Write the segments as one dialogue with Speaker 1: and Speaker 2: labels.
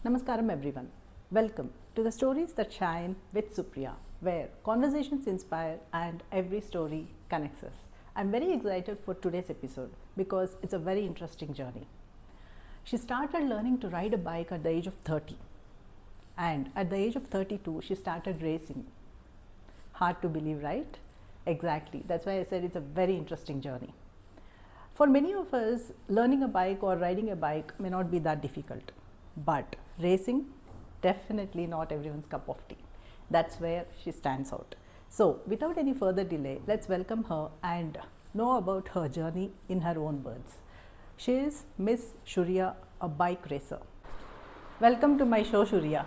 Speaker 1: Namaskaram everyone. Welcome to the Stories That Shine with Supriya, where conversations inspire and every story connects us. I'm very excited for today's episode because it's a very interesting journey. She started learning to ride a bike at the age of 30, and at the age of 32 she started racing. Hard to believe, right? Exactly. That's why I said it's a very interesting journey. For many of us, learning a bike or riding a bike may not be that difficult, but racing, definitely not everyone's cup of tea. That's where she stands out. So, without any further delay, let's welcome her and know about her journey in her own words. She is Miss Shuriya, a bike racer. Welcome to my show, Shuriya.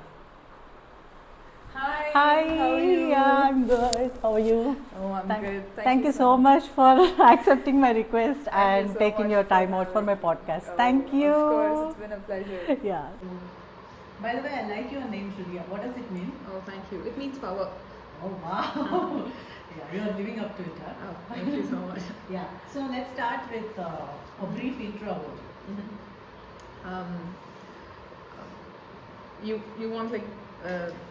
Speaker 2: Hi.
Speaker 1: Hi,
Speaker 2: How are you?
Speaker 1: yeah, I'm good. How are you?
Speaker 2: Oh, I'm good.
Speaker 1: Thank you so much for accepting my request
Speaker 2: Thank
Speaker 1: and
Speaker 2: you so
Speaker 1: taking
Speaker 2: much
Speaker 1: your
Speaker 2: for
Speaker 1: time out for my
Speaker 2: having
Speaker 1: podcast.
Speaker 2: Oh,
Speaker 1: Thank you.
Speaker 2: Of course, it's been a pleasure.
Speaker 1: Yeah. By the way, I like your name, Shuriya. What does it mean?
Speaker 2: Oh, thank you. It means power.
Speaker 1: Oh, wow. Yeah, you are living up to it, huh?
Speaker 2: Oh, thank you so much.
Speaker 1: Yeah. So let's start with a brief intro about you.
Speaker 2: Um, you want like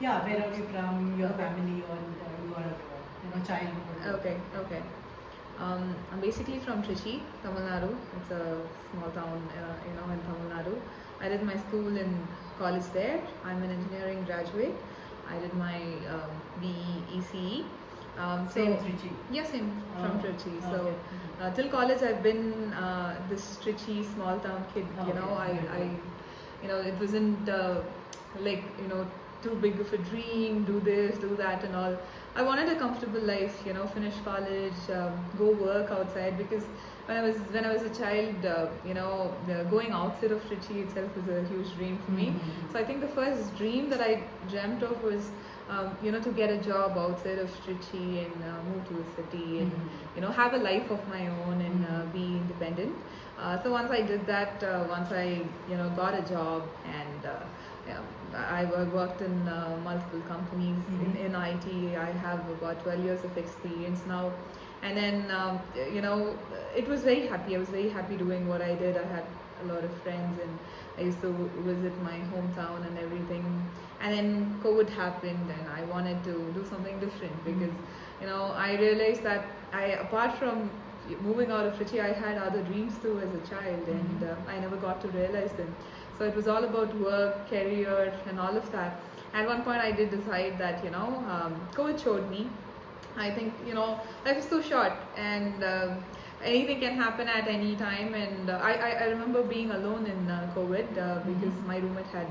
Speaker 1: Yeah, where are you from, your family, and your childhood?
Speaker 2: okay. I'm basically from Trichy, Tamil Nadu. It's a small town, in Tamil Nadu. I did my school and college there. I'm an engineering graduate. I did my BE ECE.
Speaker 1: Same Trichy.
Speaker 2: Yeah, same from Trichy. So
Speaker 1: Okay.
Speaker 2: till college, I've been this Trichy small town kid. It wasn't like too big of a dream. Do this, do that, and all. I wanted a comfortable life. Finish college, go work outside because when I was a child, going outside of Trichy itself was a huge dream for me. So I think the first dream that I dreamt of was to get a job outside of Trichy and move to a city and have a life of my own and be independent. So once I did that, once I got a job and I worked in multiple companies in IT. I have about 12 years of experience now, and then it was very happy. I was very happy doing what I did. I had a lot of friends and I used to visit my hometown and everything. And then COVID happened and I wanted to do something different because I realized that apart from moving out of Trichy, I had other dreams too as a child and I never got to realize them. So it was all about work, career and all of that. At one point I did decide that COVID showed me, I think life is too short and anything can happen at any time. And I remember being alone in COVID because my roommate had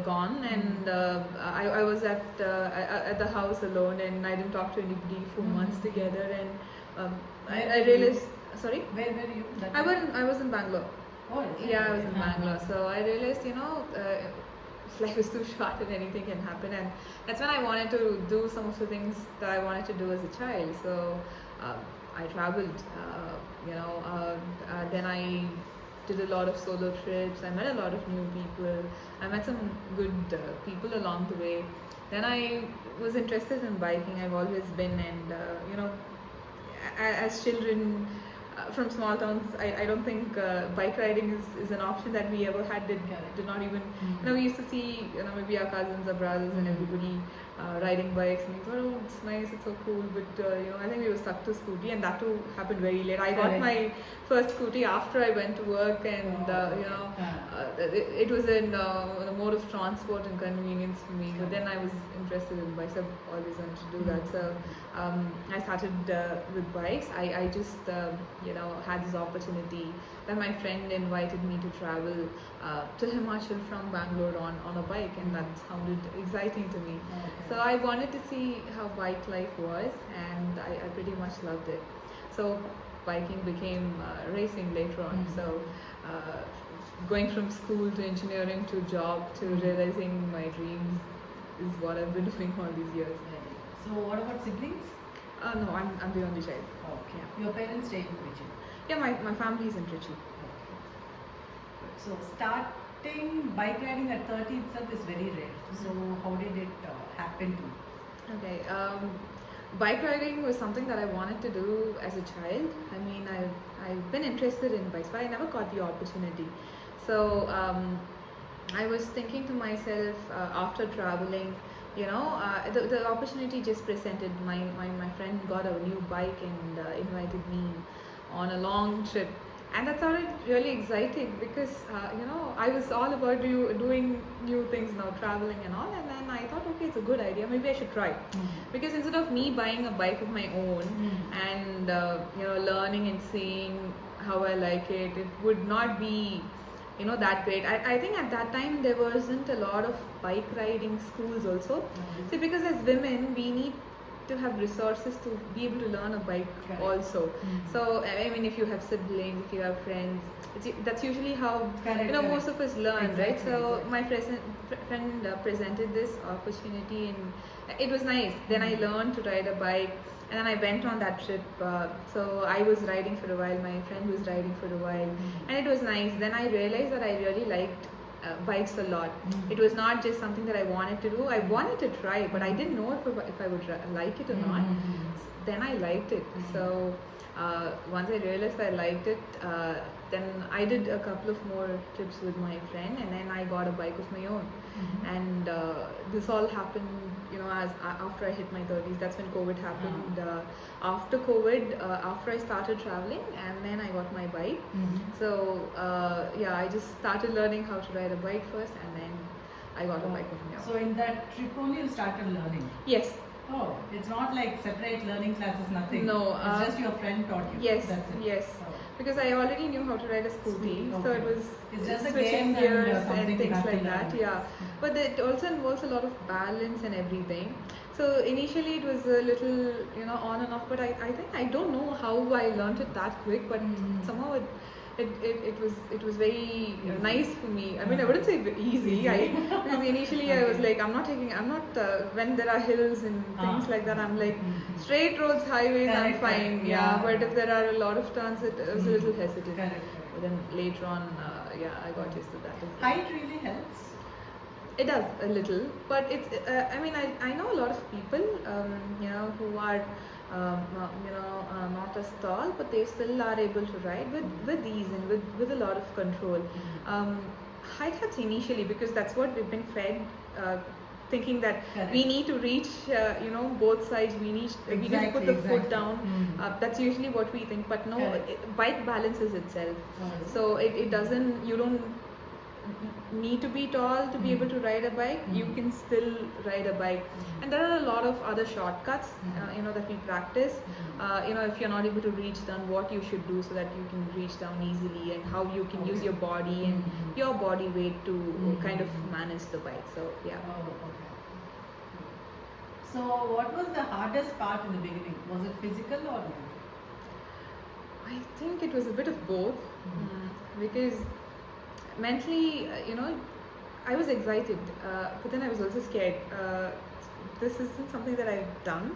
Speaker 2: gone and I was at the house alone and I didn't talk to anybody for months together and I realized. Sorry?
Speaker 1: Where were you?
Speaker 2: I was in Bangalore.
Speaker 1: Oh, is it?
Speaker 2: Yeah, I was in Bangalore. So I realized, life is too short and anything can happen. And that's when I wanted to do some of the things that I wanted to do as a child. So I traveled, then I did a lot of solo trips. I met a lot of new people. I met some good people along the way. Then I was interested in biking. I've always been, and as children from small towns, I don't think bike riding is an option that we ever had. Did not even we used to see maybe our cousins or brothers and everybody riding bikes and we thought, oh, it's nice, it's so cool, but I think we were stuck to scooty and that too happened very late. I got my first scooty after I went to work and it was in the mode of transport and convenience for me, but then I was interested in bikes. I've always wanted to do that. So I started with bikes. I just had this opportunity when my friend invited me to travel to Himachal from Bangalore on a bike, and that sounded exciting to me. So I wanted to see how bike life was, and I pretty much loved it. So biking became racing later on. So going from school to engineering to job to realizing my dreams is what I've been doing all these years.
Speaker 1: So what about siblings?
Speaker 2: No, I'm the only child.
Speaker 1: Okay.
Speaker 2: Yeah.
Speaker 1: Your parents stay in Trichy?
Speaker 2: Yeah, my family's in Trichy.
Speaker 1: So starting bike riding at 30 itself is very rare. So how did it happen to you?
Speaker 2: Okay. Bike riding was something that I wanted to do as a child. I mean, I've been interested in bikes, but I never got the opportunity. So I was thinking to myself after traveling, the opportunity just presented. My friend got a new bike and invited me on a long trip. And that sounded really exciting because, I was all about doing new things now, traveling and all. And then I thought, okay, it's a good idea. Maybe I should try. Because instead of me buying a bike of my own and, learning and seeing how I like it, it would not be that great. I think at that time there wasn't a lot of bike riding schools also. See, because as women we need to have resources to be able to learn a bike also. So I mean, if you have siblings, if you have friends, that's usually how most of us learn, right? So my friend presented this opportunity and it was nice. Then I learned to ride a bike. And then I went on that trip. So I was riding for a while, my friend was riding for a while, and it was nice. Then I realized that I really liked bikes a lot. It was not just something that I wanted to do. I wanted to try, but I didn't know if I would like it or not. Then I liked it. So once I realized I liked it, then I did a couple of more trips with my friend, and then I got a bike of my own. And this all happened, as after I hit my 30s. That's when COVID happened. After COVID, after I started traveling, and then I got my bike. So I just started learning how to ride a bike first, and then I got a bike of my own.
Speaker 1: So in that trip only you started learning?
Speaker 2: Yes.
Speaker 1: Oh, it's not like separate learning classes, nothing.
Speaker 2: No,
Speaker 1: it's just your friend taught you.
Speaker 2: Yes,
Speaker 1: That's it.
Speaker 2: yes.
Speaker 1: Oh.
Speaker 2: Because I already knew how to ride a scooty, so it was
Speaker 1: It's just a
Speaker 2: switching
Speaker 1: game
Speaker 2: gears
Speaker 1: and something
Speaker 2: and
Speaker 1: you
Speaker 2: things
Speaker 1: have to
Speaker 2: like
Speaker 1: learn.
Speaker 2: that. Yeah, but it also involves a lot of balance and everything. So initially it was a little, on and off. But I think I don't know how I learned it that quick, but somehow it was very nice for me. I mean, I wouldn't say easy. Because initially I was like, I'm not when there are hills and things like that, I'm like straight roads, highways, I'm fine. Yeah, but if there are a lot of turns, it was a little hesitant. But then later on, I got used to that.
Speaker 1: Height really helps.
Speaker 2: It does a little, but it's. I mean, I know a lot of people, who are, not as tall, but they still are able to ride with ease and with a lot of control. Height helps initially because that's what we've been fed. Thinking that we need to reach, both sides. We need to put the foot down. That's usually what we think. But no, bike balances itself. So it doesn't. You don't need to be tall to be able to ride a bike. You can still ride a bike, and there are a lot of other shortcuts that we practice. If you're not able to reach down, what you should do so that you can reach down easily, and how you can use your body and your body weight to kind of manage the bike. So yeah.
Speaker 1: So what was the hardest part in the beginning? Was it physical or not?
Speaker 2: I think it was a bit of both, because mentally, I was excited, but then I was also scared. This isn't something that I've done.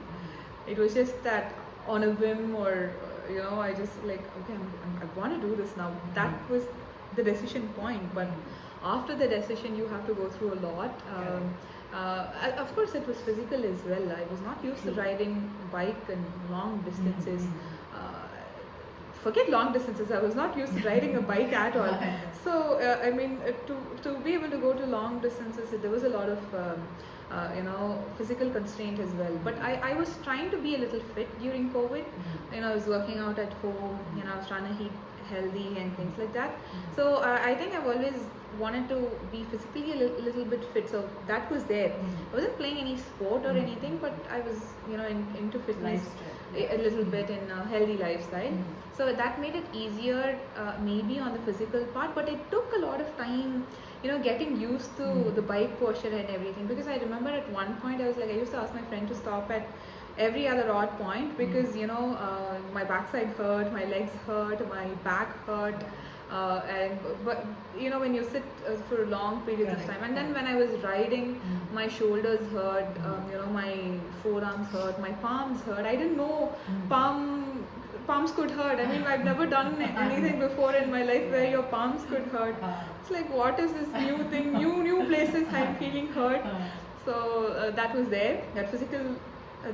Speaker 2: It was just that on a whim, or I just like, okay, I want to do this now. That was the decision point. But after the decision, you have to go through a lot. Of course, it was physical as well. I was not used to riding bike and long distances. Forget long distances. I was not used to riding a bike at all. So I mean, to be able to go to long distances, there was a lot of physical constraint as well. But I was trying to be a little fit during COVID. I was working out at home. I was trying to eat healthy and things like that. So I think I've always wanted to be physically a little bit fit. So that was there. I wasn't playing any sport or anything, but I was into fitness a little bit in a healthy lifestyle. So that made it easier, maybe on the physical part, but it took a lot of time, getting used to the bike posture and everything. Because I remember at one point I used to ask my friend to stop at every other odd point because my backside hurt, my legs hurt, my back hurt. But when you sit for long periods of time, and then when I was riding, my shoulders hurt, my forearms hurt, my palms hurt. I didn't know palms could hurt. I mean, I've never done anything before in my life where your palms could hurt. It's like, what is this new thing? New places I'm feeling hurt. So that was there. That physical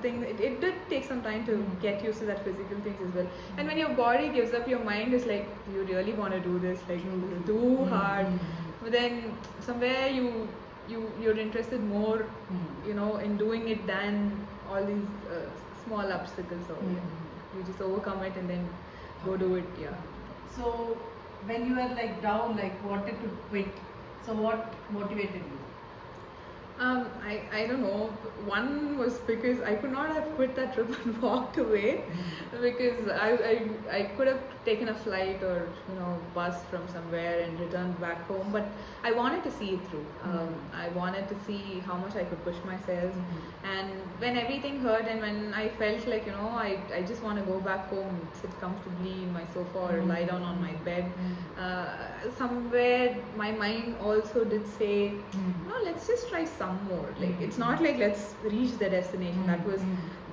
Speaker 2: thing, it did take some time to get used to that physical things as well. And when your body gives up, your mind is like, you really want to do this, like too hard. but then somewhere you're interested more, in doing it than all these small obstacles. So you just overcome it and then go do it. Yeah.
Speaker 1: So when you were like down, like wanted to quit, so what motivated you?
Speaker 2: I don't know. One was because I could not have quit that trip and walked away, because I could have taken a flight or bus from somewhere and returned back home, but I wanted to see it through. I wanted to see how much I could push myself, and when everything hurt and when I felt like I just want to go back home, sit comfortably in my sofa or lie down on my bed. Somewhere my mind also did say, no, let's just try some more. Like it's not like let's reach the destination. That was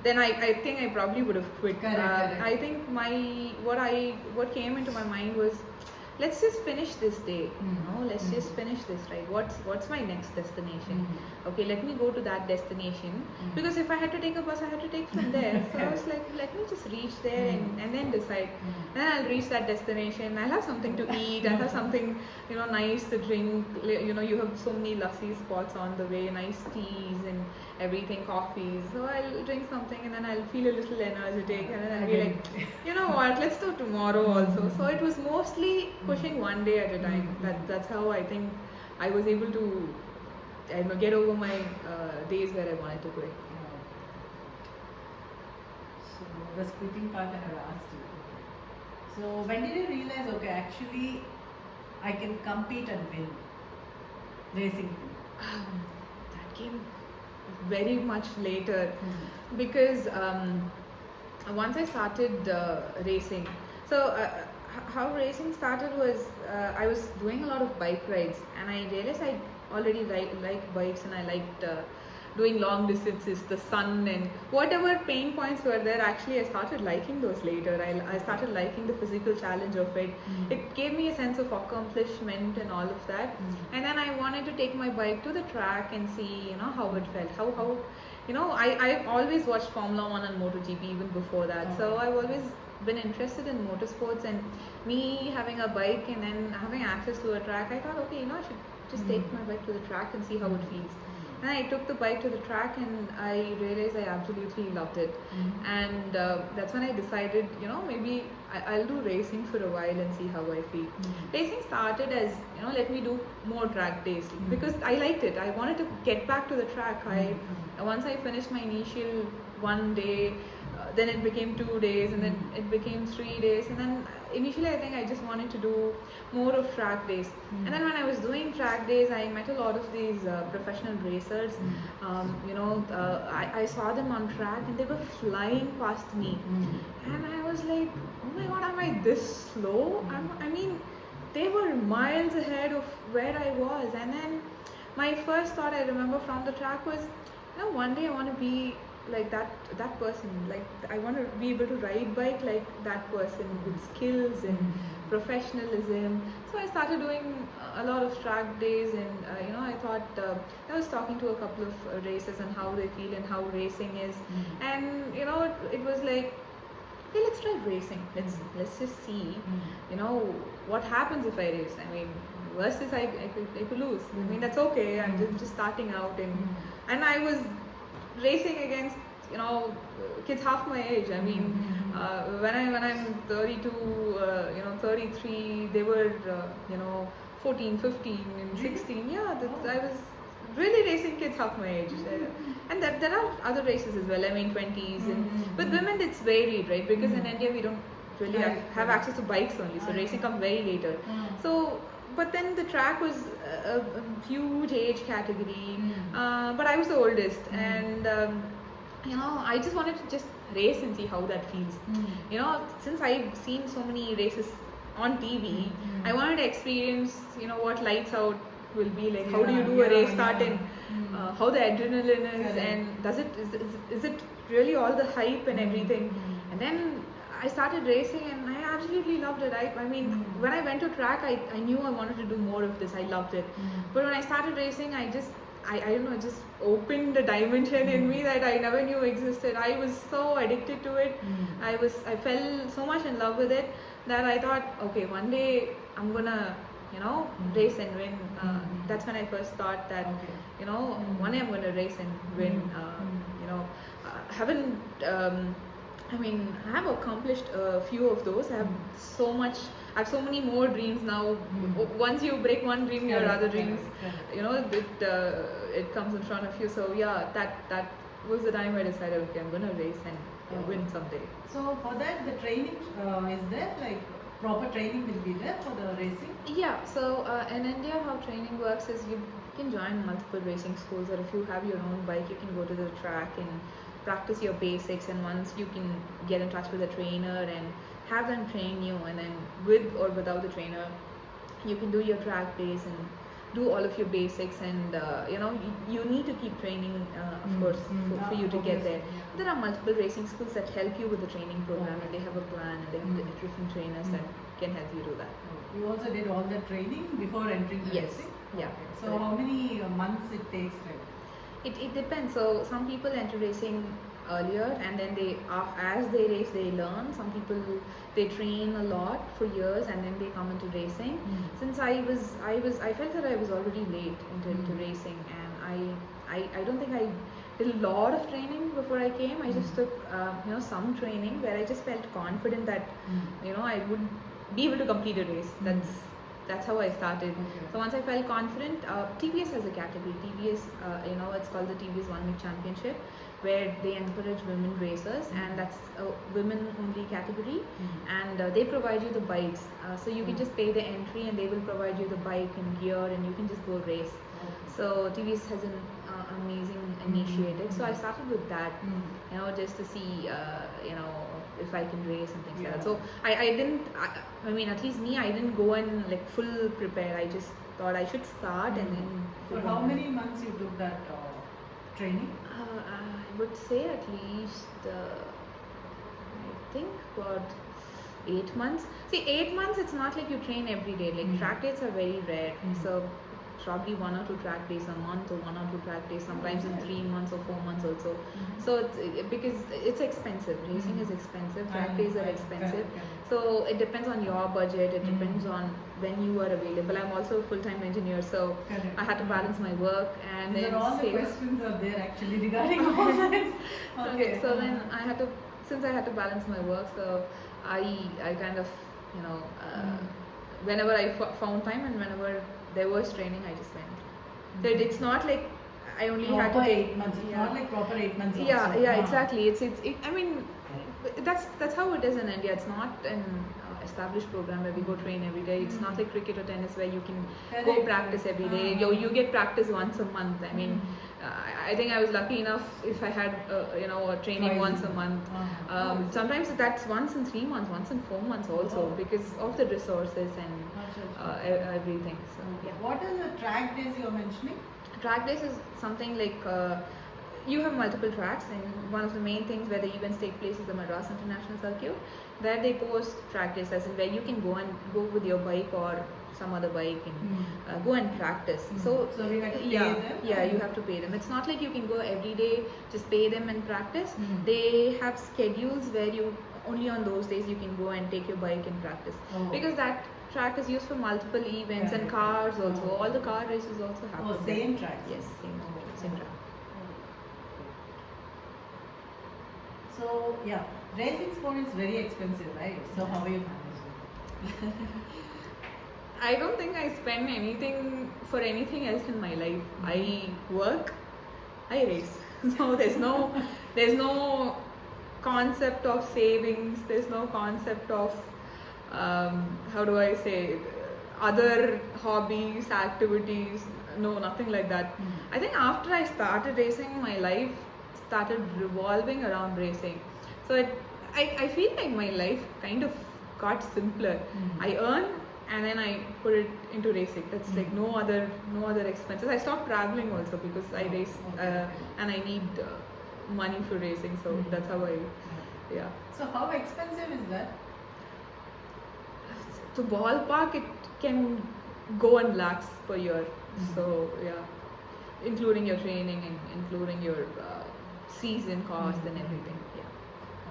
Speaker 2: then I think I probably would have quit.
Speaker 1: Correct.
Speaker 2: I think what came into my mind was, let's just finish this day. Let's just finish this, right? What's my next destination? Okay, let me go to that destination, because if I had to take a bus, I had to take from there. So I was like, let me just reach there and then decide. And then I'll reach that destination. I'll have something to eat. I'll have something nice to drink. You have so many lassi spots on the way, nice teas and everything, coffees. So I'll drink something and then I'll feel a little energetic, and then I'll be like, you know what, let's do tomorrow also. So it was mostly pushing one day at a time. That's how I think I was able to get over my days where I wanted to quit.
Speaker 1: So the quitting part I have asked you. So when did you realize, okay, actually I can compete and win racing?
Speaker 2: That came very much later, because once I started racing, so how racing started was, I was doing a lot of bike rides, and I realized I already liked bikes, and I liked doing long distances, the sun, and whatever pain points were there. Actually, I started liking those later. I started liking the physical challenge of it. It gave me a sense of accomplishment and all of that. And then I wanted to take my bike to the track and see how it felt. How I always watched Formula 1 and MotoGP even before that. So I've always been interested in motorsports, and me having a bike and then having access to a track, I thought, okay, I should just take my bike to the track and see how it feels. And I took the bike to the track, and I realized I absolutely loved it. And that's when I decided, maybe I'll do racing for a while and see how I feel. Racing started as, let me do more track days, because I liked it. I wanted to get back to the track. Once I finished my initial one day, then it became 2 days, and then it became 3 days, and then initially I think I just wanted to do more of track days. And then when I was doing track days, I met a lot of these professional racers. I saw them on track, and they were flying past me, and I was like, oh my god, am I this slow? I mean, they were miles ahead of where I was. And then my first thought, I remember from the track, was, one day I want to be like that person. Like I want to be able to ride bike like that person, with skills and professionalism. So I started doing a lot of track days, and I thought, I was talking to a couple of racers and how they feel and how racing is, and it was like, okay, let's try racing. Let's just see, what happens if I race. I mean, worst is I could lose. I mean, that's okay. I'm just starting out, and I was racing against kids half my age. I mean, when I'm 32, 33, they were 14, 15 and 16. Yeah, I was really racing kids half my age. And there are other races as well. I mean, 20s, and with women it's varied, right? Because in India we don't really have access to bikes only, so racing comes very later. So but then the track was a huge age category, but I was the oldest, and I just wanted to just race and see how that feels. Since I've seen so many races on TV, I wanted to experience what lights out will be like. How do you do a race start, and how the adrenaline is, and is it really all the hype and everything. And then I started racing, and I absolutely loved it. I mean, when I went to track, I knew I wanted to do more of this. I loved it. But when I started racing, I don't know, it just opened a dimension in me that I never knew existed. I was so addicted to it. I fell so much in love with it that I thought, okay, one day I'm gonna race and win. That's when I first thought that, one day I'm going to race and win. Haven't I have accomplished a few of those. I have so many more dreams now. Once you break one dream, your other dreams, it comes in front of you. So yeah, that was the time I decided, okay, I'm gonna race and win someday.
Speaker 1: So for that, the training is there, like proper training will be there for the racing?
Speaker 2: Yeah, so in India, how training works is you can join multiple racing schools, or if you have your own bike, you can go to the track and practice your basics, and once you can get in touch with a trainer and have them train you, and then with or without the trainer, you can do your track days and do all of your basics, and you need to keep training, of course, for you to get there. There are multiple racing schools that help you with the training program, and they have a plan, and they have different trainers that can help you do that.
Speaker 1: You also did all the training before entering the racing?
Speaker 2: Yeah.
Speaker 1: So how many months it takes?
Speaker 2: It depends. So some people enter racing earlier, and then as they race, they learn. Some people, they train a lot for years, and then they come into racing. Since I felt that I was already late into racing, and I don't think I did a lot of training before I came. I just took some training where I just felt confident that I would be able to complete a race. That's how I started. So once I felt confident, TVS has a category. TVS, it's called the TVS One Week Championship, where they encourage women racers, and that's a women-only category. And they provide you the bikes, so you can just pay the entry, and they will provide you the bike and gear, and you can just go race. So TVS has an amazing initiative. So I started with that, just to see, if I can race and things like that. So at least me, I didn't go and like full prepare. I just thought I should start and then.
Speaker 1: For how many months you took that training?
Speaker 2: I would say at least, I think about 8 months. See, 8 months, it's not like you train every day. Like track days are very rare. So probably 1 or 2 track days a month, or 1 or 2 track days sometimes in 3 months or 4 months also. So because it's expensive, racing is expensive, track days are expensive. So it depends on your budget, it depends on when you are available. I'm also a full-time engineer, so I had to balance my work and then
Speaker 1: all the questions are there actually regarding all this.
Speaker 2: Okay, so then since I had to balance my work, so I kind of whenever I found time and whenever there was training, I just went. So it's not like I only had to take
Speaker 1: 8 months. It's not like proper 8 months.
Speaker 2: Yeah, exactly. I mean, that's how it is in India. It's not an established program where we go train every day. It's not like cricket or tennis where you can go practice every day. You get practice once a month. I mean, I think I was lucky enough if I had a training once a month. Sometimes that's once in 3 months, once in 4 months also, because of the resources and everything. So yeah.
Speaker 1: What are the track days you're mentioning?
Speaker 2: Track days is something like you have multiple tracks, and one of the main things where the events take place is the Madras International Circuit, where they post track days, as in where you can go with your bike or some other bike and go and practice. So
Speaker 1: we have to pay them?
Speaker 2: Yeah, you have to pay them. It's not like you can go every day, just pay them and practice. They have schedules where you only on those days you can go and take your bike and practice, because that track is used for multiple events and cars also. All the car races also happen.
Speaker 1: Same track?
Speaker 2: Yes, same track.
Speaker 1: So yeah, racing sport is very expensive, right? So how are you managing?
Speaker 2: I don't think I spend anything for anything else in my life. I work, I race. So there's no concept of savings. There's no concept of how do I say, other hobbies, activities. No, nothing like that. I think after I started racing, my life started revolving around racing. So I feel like my life kind of got simpler. I earn and then I put it into racing. That's like no other expenses. I stopped traveling also because I race and I need money for racing. So that's how yeah.
Speaker 1: So how expensive is that?
Speaker 2: To ballpark, it can go in lakhs per year. So yeah, including your training and including your season cost and everything. Yeah.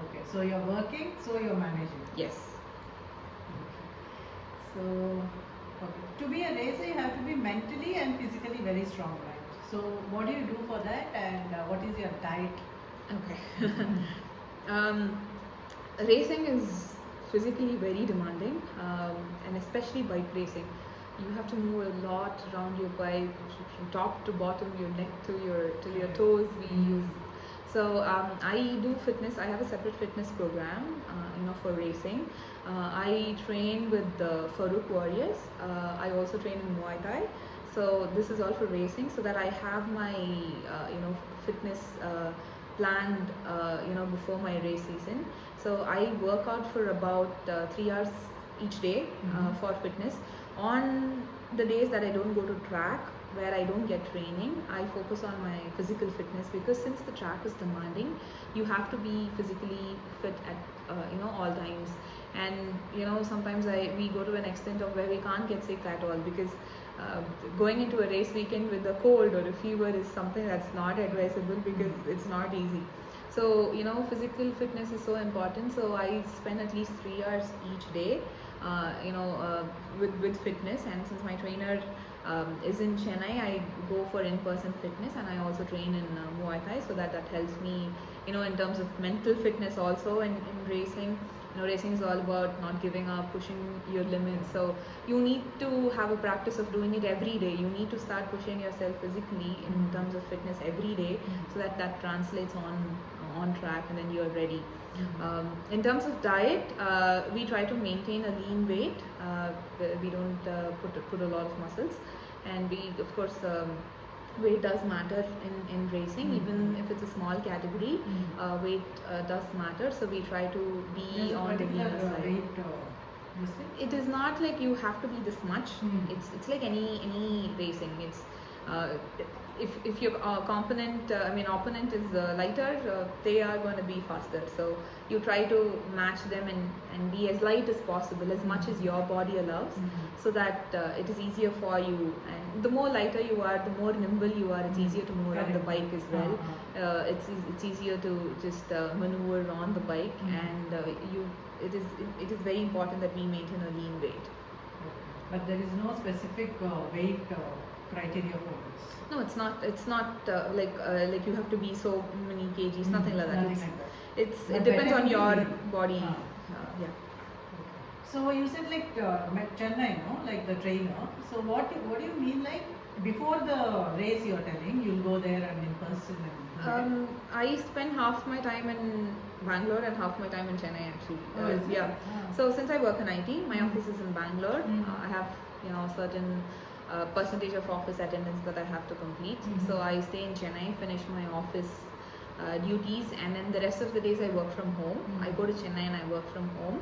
Speaker 1: Okay, so you're working, so you're managing.
Speaker 2: Yes.
Speaker 1: So Okay. To be a racer, you have to be mentally and physically very strong, right? So, what do you do for that, and what is your diet?
Speaker 2: Okay. um, Racing is physically very demanding, and especially bike racing. You have to move a lot around your bike from top to bottom, your neck to your toes. We use I do fitness. I have a separate fitness program, for racing. I train with the Farooq Warriors. I also train in Muay Thai. So this is all for racing, so that I have my fitness planned before my race season. So I work out for about 3 hours each day for fitness. On the days that I don't go to track, where I don't get training, I focus on my physical fitness, because since the track is demanding, you have to be physically fit at all times. And sometimes we go to an extent of where we can't get sick at all, because going into a race weekend with a cold or a fever is something that's not advisable, because it's not easy. So physical fitness is so important. So I spend at least 3 hours each day with fitness. And since my trainer is in Chennai, I go for in-person fitness, and I also train in Muay Thai, so that helps me in terms of mental fitness also. In racing, racing is all about not giving up, pushing your limits. So you need to have a practice of doing it every day. You need to start pushing yourself physically in terms of fitness every day, so that translates on track, and then you're ready. In terms of diet, we try to maintain a lean weight. We don't put a lot of muscles, and we, of course, weight does matter in racing. Even if it's a small category, weight does matter. So we try to be on the leaner side. It is not like you have to be this much. It's like any racing. It's if your opponent is lighter, they are going to be faster. So you try to match them and be as light as possible, as much as your body allows, so that it is easier for you. And the more lighter you are, the more nimble you are. It's easier to move on the bike as well. It's easier to just maneuver on the bike, and it is very important that we maintain a lean weight.
Speaker 1: But there is no specific weight criteria for this.
Speaker 2: No, it's not. It's not like you have to be so many kgs. Nothing like that.
Speaker 1: Nothing like that.
Speaker 2: It depends on your body. Yeah.
Speaker 1: So you said like Chennai, no? Like the trainer. So what do you mean, like before the race you're telling you'll go there and in person?
Speaker 2: I spend half my time in Bangalore and half my time in Chennai, actually.
Speaker 1: Yeah.
Speaker 2: So since I work in IT, my office is in Bangalore. I have a certain percentage of office attendance that I have to complete. So I stay in Chennai, finish my office duties, and then the rest of the days I work from home. I go to Chennai and I work from home,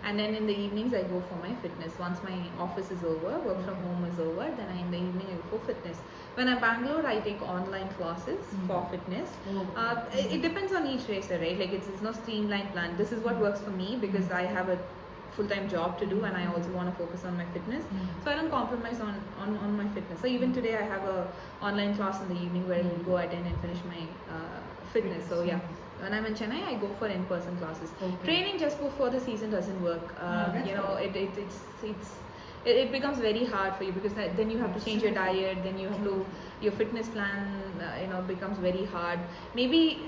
Speaker 2: and then in the evenings I go for my fitness. Once my office is over, work from home is over, then in the evening I go for fitness. When I'm Bangalore, I take online classes for fitness. It depends on each racer, right? Like it's no streamlined plan. This is what works for me, because I have a full-time job to do, and I also want to focus on my fitness. So I don't compromise on my fitness. So even today I have a online class in the evening where I'll go attend and finish my fitness. So yeah, when I'm in Chennai, I go for in-person classes. Training just before the season doesn't work. It becomes very hard for you, because then you have to change your diet, then you have to, your fitness plan becomes very hard. Maybe,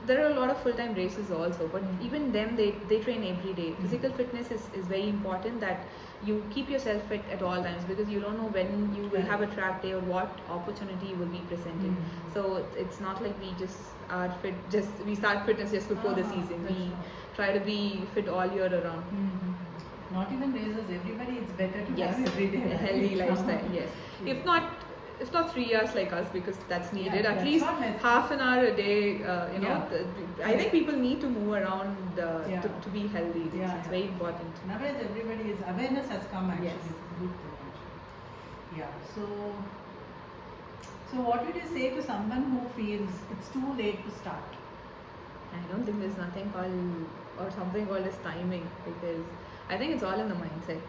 Speaker 2: there are a lot of full-time races also, but even them, they train every day. Physical fitness is very important, that you keep yourself fit at all times, because you don't know when you will have a track day or what opportunity will be presented. So it's not like we just are fit, we start fitness just before the season. We try to be fit all year around.
Speaker 1: Not even racers, everybody, it's better to have every day
Speaker 2: a healthy lifestyle. Yes. If not 3 years like us, because that's needed. At least half an hour a day. I think people need to move around to be healthy. It's very important.
Speaker 1: Nowadays, awareness has come actually.
Speaker 2: Yes.
Speaker 1: Good thing actually. Yeah. So what would you say to someone who feels it's too late to start?
Speaker 2: I don't think there's nothing called or something called as timing, because I think it's all in the mindset.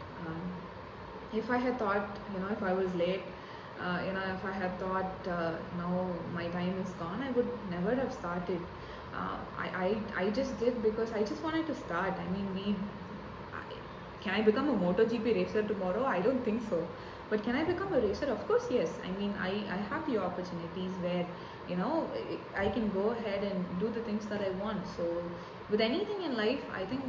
Speaker 2: If I had thought, if I was late, if I had thought, my time is gone, I would never have started. I just did because I just wanted to start. can I become a MotoGP racer tomorrow? I don't think so. But can I become a racer? Of course, yes. I mean, I have the opportunities where, you know, I can go ahead and do the things that I want. So, with anything in life, I think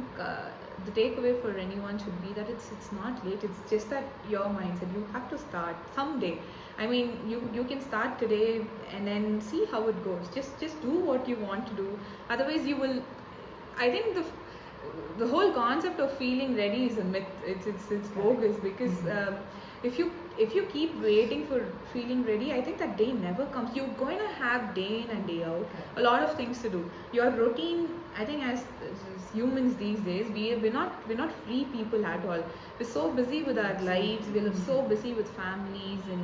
Speaker 2: the takeaway for anyone should be that it's not late. It's just that your mindset. You have to start someday. I mean, you can start today and then see how it goes. Just do what you want to do. Otherwise, you will. I think the whole concept of feeling ready is a myth. It's bogus because if you keep waiting for feeling ready, I think that day never comes. You're going to have day in and day out a lot of things to do. Your routine, I think, as humans these days, we're not free people at all. We're so busy with our lives. We're so busy with families and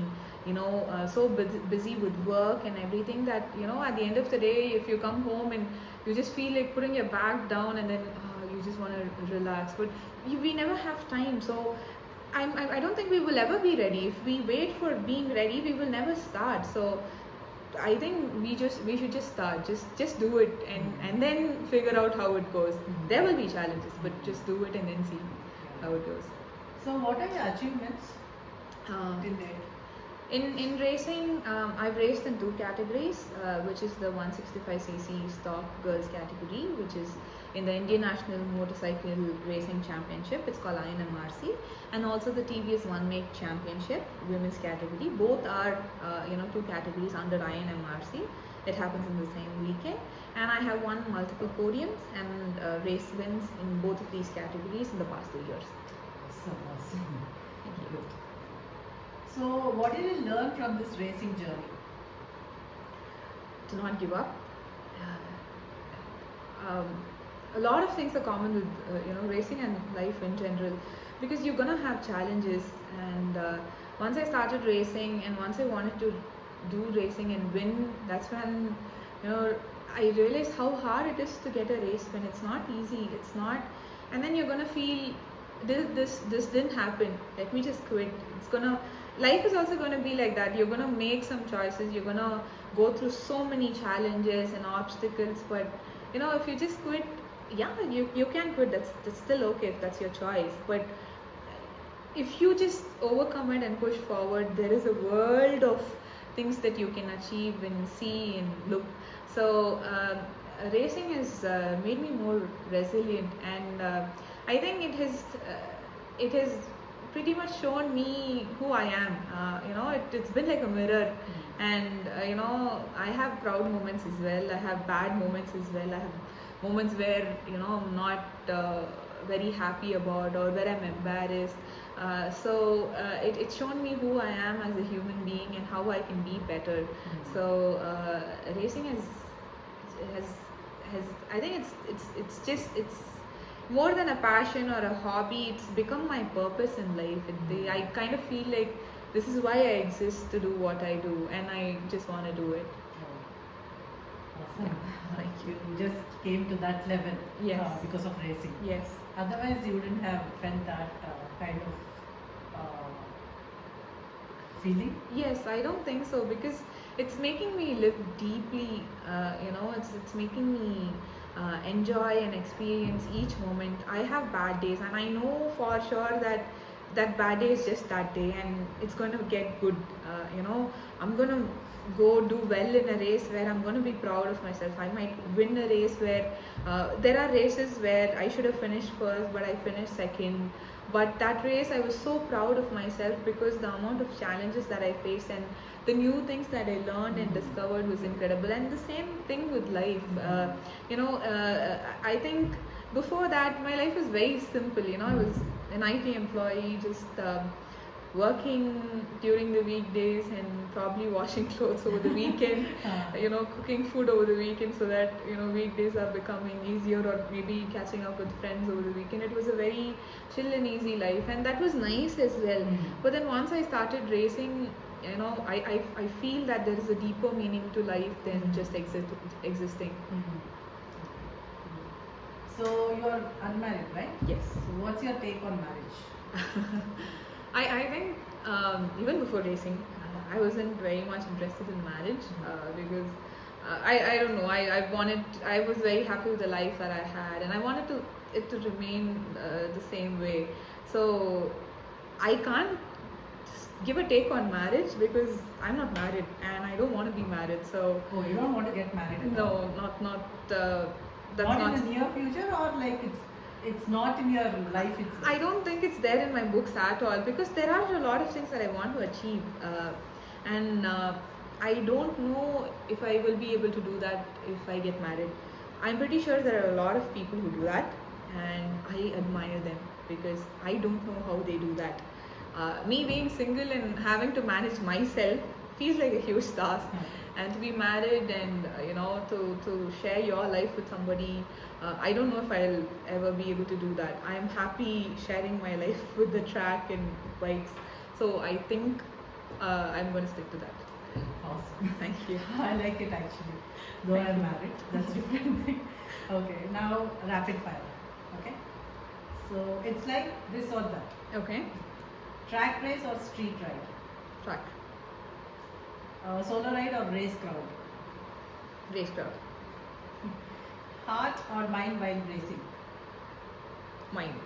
Speaker 2: so busy with work and everything that at the end of the day, if you come home and you just feel like putting your bag down and then you just want to relax, but we never have time. So I don't think we will ever be ready. If we wait for being ready, we will never start. So I think we should just start. Just do it and then figure out how it goes. There will be challenges, but just do it and then see how it goes.
Speaker 1: So what are your achievements till date?
Speaker 2: In racing, I've raced in two categories, which is the 165cc stock girls category, which is in the Indian National Motorcycle Racing Championship. It's called INMRC, and also the TVS One Make Championship, women's category. Both are two categories under INMRC. It happens in the same weekend, and I have won multiple podiums and race wins in both of these categories in the past 2 years.
Speaker 1: Awesome.
Speaker 2: Thank you.
Speaker 1: So, what did you learn from this racing journey?
Speaker 2: To not give up. A lot of things are common with racing and life in general, because you're gonna have challenges. And once I started racing and once I wanted to do racing and win, that's when I realized how hard it is to get a race win. It's not easy. It's not, and then you're gonna feel this didn't happen. Let me just quit. Life is also going to be like that. You're going to make some choices. You're going to go through so many challenges and obstacles. But if you just quit, yeah, you can quit. That's still okay if that's your choice. But if you just overcome it and push forward, there is a world of things that you can achieve and see and look. So racing has made me more resilient, and I think it has pretty much shown me who I am. It's been like a mirror, and I have proud moments as well. I have bad moments as well. I have moments where I'm not very happy about, or where I'm embarrassed. So it's shown me who I am as a human being and how I can be better. So racing has I think it's more than a passion or a hobby. It's become my purpose in life. I kind of feel like this is why I exist, to do what I do, and I just want to do it.
Speaker 1: Awesome.
Speaker 2: Thank you.
Speaker 1: You just came to that level because of racing.
Speaker 2: Yes.
Speaker 1: Otherwise, you wouldn't have felt that kind of feeling.
Speaker 2: Yes, I don't think so, because it's making me live deeply. It's making me enjoy and experience each moment. I have bad days, and I know for sure that bad day is just that day, and it's going to get good. I'm going to go do well in a race where I'm going to be proud of myself. I might win a race where there are races where I should have finished first, but I finished second. But that race, I was so proud of myself, because the amount of challenges that I faced and the new things that I learned and discovered was incredible. And the same thing with life. I think before that, my life was very simple. I was an IT employee, just working during the weekdays and probably washing clothes over the weekend, cooking food over the weekend, so that weekdays are becoming easier, or maybe catching up with friends over the weekend. It was a very chill and easy life, and that was nice as well. But then once I started racing, I feel that there is a deeper meaning to life than just existing.
Speaker 1: So you're unmarried, right?
Speaker 2: Yes.
Speaker 1: So what's your take on marriage?
Speaker 2: I think even before racing, I wasn't very much interested in marriage, because I don't know. I was very happy with the life that I had, and I wanted it to remain the same way. So I can't give a take on marriage because I'm not married and I don't want to be married. So
Speaker 1: Oh, you don't want to get married at all?
Speaker 2: no, that's
Speaker 1: not in the near future, or like it's not in your life itself?
Speaker 2: I don't think it's there in my books at all because there are a lot of things that I want to achieve, and I don't know if I will be able to do that if I get married. I'm pretty sure there are a lot of people who do that, and I admire them because I don't know how they do that. Me being single and having to manage myself feels like a huge task. And to be married and to share your life with somebody, I don't know if I'll ever be able to do that. I'm happy sharing my life with the track and bikes, so I think I'm going to stick to that.
Speaker 1: Awesome.
Speaker 2: Thank you.
Speaker 1: I like it actually. Though
Speaker 2: Thank
Speaker 1: I'm
Speaker 2: you.
Speaker 1: married, that's different thing. Okay, now rapid fire. Okay, so it's like this or that.
Speaker 2: Okay.
Speaker 1: Track race or street ride?
Speaker 2: Track.
Speaker 1: Solo ride or race crowd?
Speaker 2: Race crowd.
Speaker 1: Heart or mind while racing?
Speaker 2: Mind.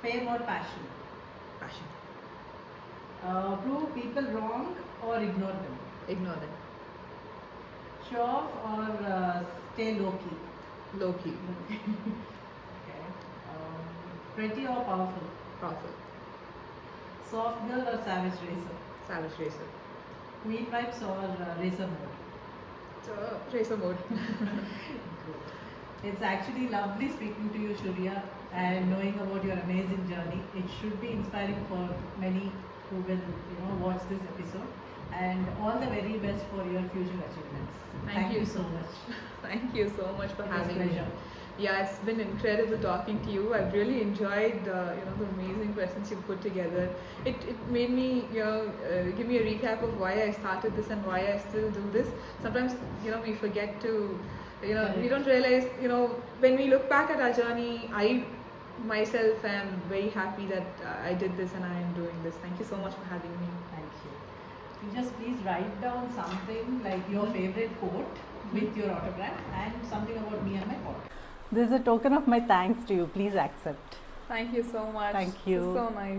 Speaker 1: Fame or passion?
Speaker 2: Passion.
Speaker 1: Prove people wrong or ignore them?
Speaker 2: Ignore them.
Speaker 1: Show off or stay low key?
Speaker 2: Low key.
Speaker 1: Okay. Pretty or powerful?
Speaker 2: Powerful.
Speaker 1: Soft girl or savage racer?
Speaker 2: Savage racer.
Speaker 1: Queen vibes or racer mode?
Speaker 2: So, racer mode.
Speaker 1: It's actually lovely speaking to you, Shurya, and knowing about your amazing journey. It should be inspiring for many who will, watch this episode. And all the very best for your future achievements.
Speaker 2: Thank you
Speaker 1: so much.
Speaker 2: Thank you so much for
Speaker 1: It was
Speaker 2: having
Speaker 1: a
Speaker 2: me.
Speaker 1: pleasure.
Speaker 2: Yeah, it's been incredible talking to you. I've really enjoyed the amazing questions you put together. It made me give me a recap of why I started this and why I still do this. Sometimes we forget to we don't realize when we look back at our journey. I myself am very happy that I did this and I am doing this. Thank you so much for having me.
Speaker 1: Thank you. You just please write down something like your favorite quote with your autograph and something about me and my podcast. This is a token of my thanks to you. Please accept.
Speaker 2: Thank you so much.
Speaker 1: Thank you.
Speaker 2: This is so nice.